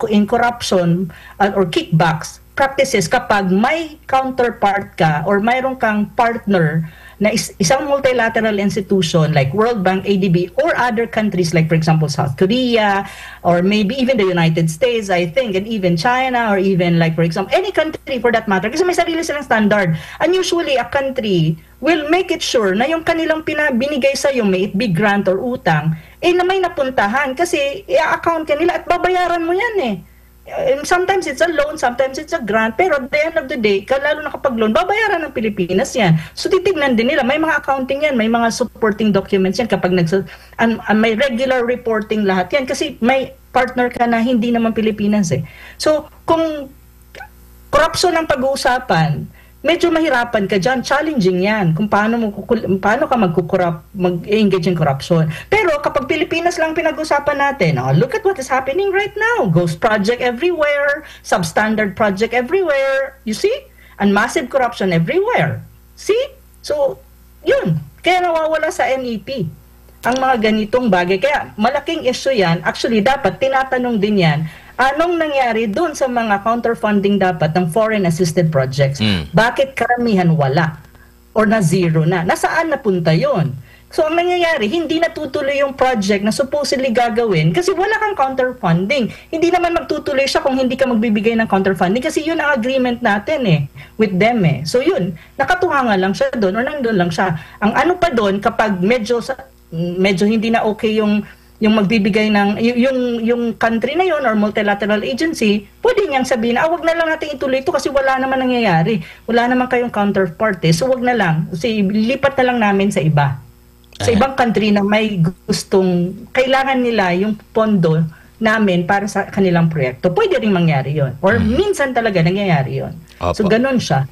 in corruption or kickbacks practices kapag may counterpart ka or mayroon kang partner na isang multilateral institution like World Bank, ADB, or other countries like for example South Korea or maybe even the United States, I think, and even China or even like for example any country for that matter kasi may sarili silang standard. And usually a country will make it sure na yung kanilang binigay sa'yo, may it be grant or utang, na may napuntahan kasi i-account ka nila at babayaran mo yan eh. Sometimes it's a loan, sometimes it's a grant, pero at the end of the day, lalo na kapag loan, babayaran ng Pilipinas yan. So titignan din nila, may mga accounting yan, may mga supporting documents yan kapag may regular reporting lahat yan kasi may partner ka na hindi naman Pilipinas eh. So kung corruption ang pag-uusapan, medyo mahirapan ka dyan, challenging yan kung paano ka mag-engage in corruption. Pero kapag Pilipinas lang pinag-usapan natin, look at what is happening right now. Ghost project everywhere, substandard project everywhere, you see? And massive corruption everywhere. See? So, yun. Kaya nawawala sa NEP ang mga ganitong bagay. Kaya malaking issue yan. Actually, dapat tinatanong din yan, anong nangyari doon sa mga counterfunding dapat ng foreign assisted projects? Bakit karamihan wala? Or na zero na? Nasaan napunta yon? So ang nangyayari, hindi natutuloy yung project na supposedly gagawin kasi wala kang counterfunding. Hindi naman magtutuloy siya kung hindi ka magbibigay ng counterfunding kasi yun ang agreement natin with them So yun, nakatuwa nga lang siya doon or nandun lang siya. Ang ano pa doon kapag medyo hindi na okay yung magbibigay ng yung country na yon or multilateral agency, pwede niyang sabihin na wag na lang natin ituloy ito kasi wala naman nangyayari. Wala naman kayong counterpart so wag na lang. Kasi lipat na lang namin sa iba. Sa ibang country na may gustong kailangan nila yung pondo namin para sa kanilang proyekto. Pwede ring mangyari yon. Or minsan talaga nangyayari yon. So ganun siya.